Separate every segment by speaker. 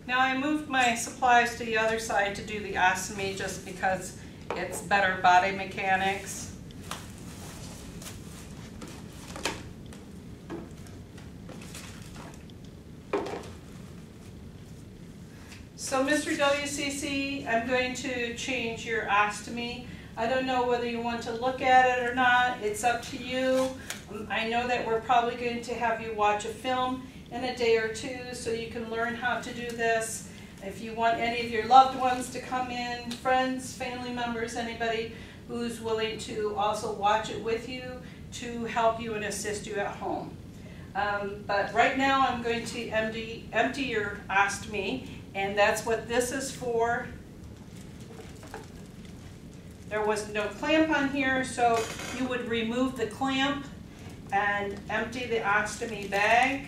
Speaker 1: Now I moved my supplies to the other side to do the ostomy just because it's better body mechanics. So Mr. WCC, I'm going to change your ostomy. I don't know whether you want to look at it or not. It's up to you. I know that we're probably going to have you watch a film in a day or two so you can learn how to do this. If you want any of your loved ones to come in, friends, family members, anybody who's willing to also watch it with you to help you and assist you at home. But right now I'm going to empty your ostomy, and that's what this is for. There was no clamp on here, so you would remove the clamp and empty the ostomy bag,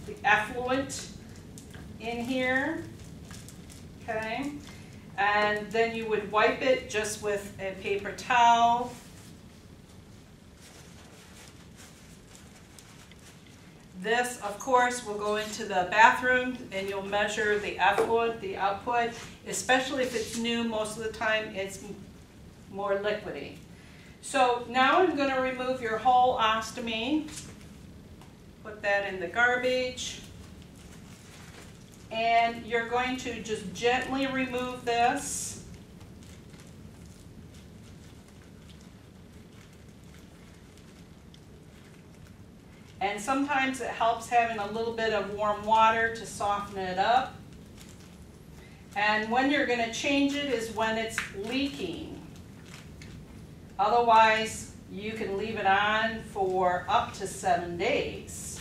Speaker 1: the effluent in here, okay? And then you would wipe it just with a paper towel. This, of course, will go into the bathroom and you'll measure the effluent, the output, especially if it's new. Most of the time it's more liquidy. So now I'm going to remove your whole ostomy, put that in the garbage, and you're going to just gently remove this. And sometimes it helps having a little bit of warm water to soften it up. And when you're going to change it is when it's leaking. Otherwise, you can leave it on for up to 7 days.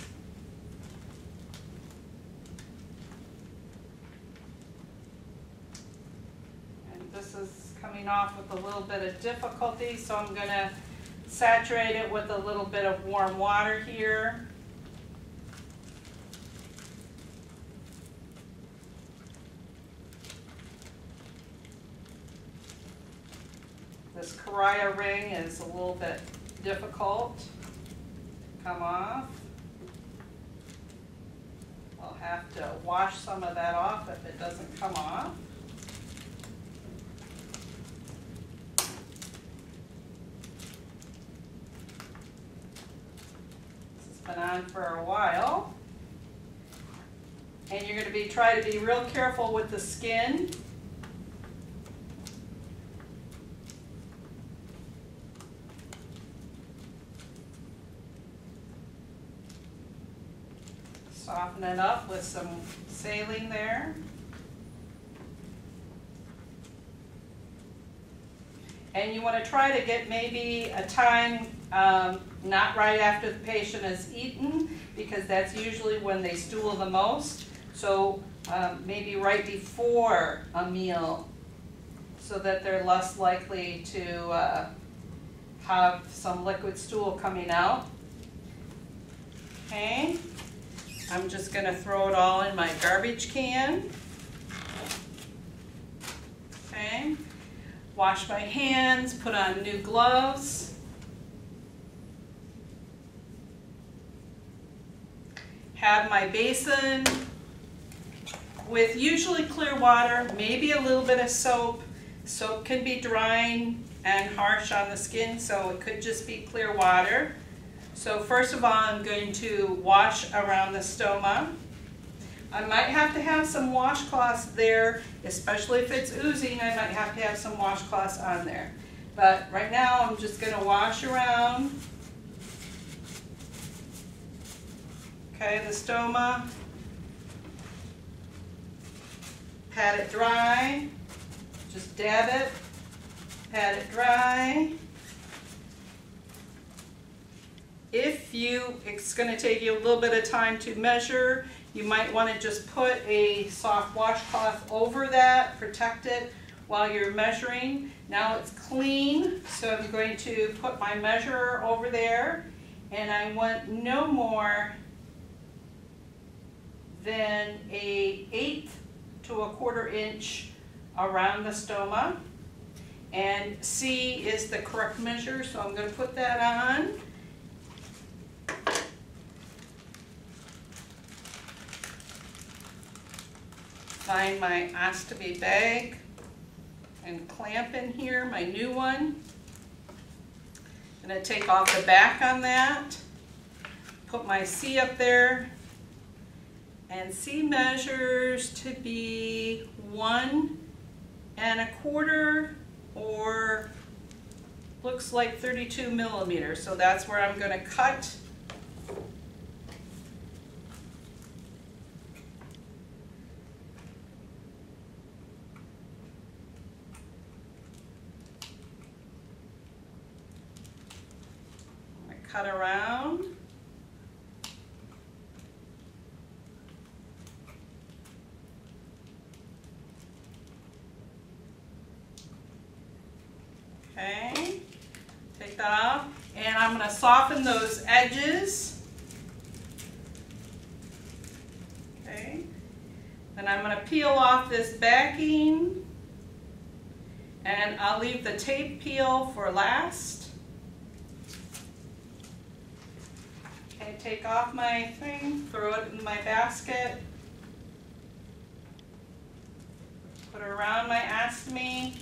Speaker 1: And this is coming off with a little bit of difficulty, so I'm going to saturate it with a little bit of warm water here. This Karaya ring is a little bit difficult to come off. I'll have to wash some of that off if it doesn't come off. This has been on for a while. And you're going to try to be real careful with the skin. Soften it up with some saline there. And you want to try to get maybe a time not right after the patient has eaten, because that's usually when they stool the most. So maybe right before a meal, so that they're less likely to have some liquid stool coming out. Okay. I'm just going to throw it all in my garbage can. Okay. Wash my hands, put on new gloves. Have my basin with usually clear water, maybe a little bit of soap. Soap can be drying and harsh on the skin, so it could just be clear water. So first of all, I'm going to wash around the stoma. I might have to have some washcloths there, especially if it's oozing. I might have to have some washcloths on there. But right now, I'm just going to wash around. Okay, the stoma. Pat it dry. Just dab it. Pat it dry. It's going to take you a little bit of time to measure, you might want to just put a soft washcloth over that, protect it while you're measuring. Now it's clean, so I'm going to put my measurer over there, and I want no more than an 1/8 to 1/4 inch around the stoma. And C is the correct measure, so I'm going to put that on. find my ostomy bag and clamp in here, my new one. I'm going to take off the back on that, put my C up there, and C measures to be 1 1/4 or looks like 32 millimeters. So that's where I'm going to cut. Cut around. Okay, take that off, and I'm going to soften those edges. Okay, then I'm going to peel off this backing, and I'll leave the tape peel for last. Okay, take off my thing, throw it in my basket, put it around my ostomy,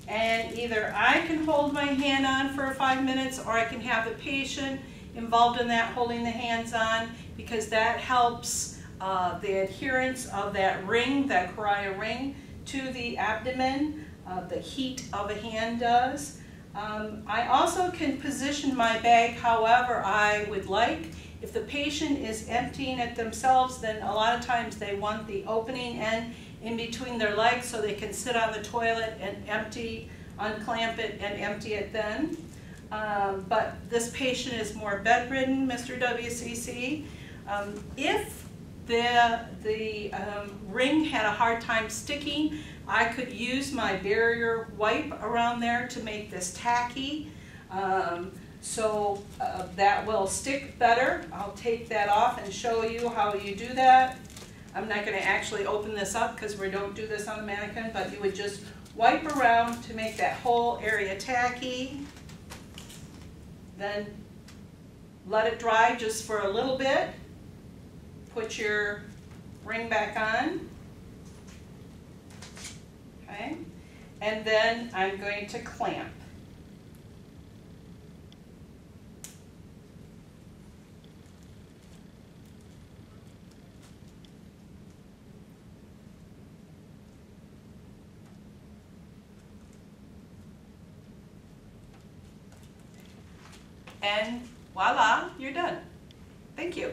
Speaker 1: and either I can hold my hand on for 5 minutes or I can have the patient involved in that holding the hands on, because that helps the adherence of that ring, that Correa ring, to the abdomen. The heat of a hand does. I also can position my bag however I would like. If the patient is emptying it themselves, then a lot of times they want the opening end in between their legs so they can sit on the toilet and empty, unclamp it and empty it then. But this patient is more bedridden, Mr. WCC. If the ring had a hard time sticking, I could use my barrier wipe around there to make this tacky. So that will stick better. I'll take that off and show you how you do that. I'm not going to actually open this up because we don't do this on the mannequin, but you would just wipe around to make that whole area tacky. Then let it dry just for a little bit. Put your ring back on. Okay, and then I'm going to clamp. And voila, you're done. Thank you.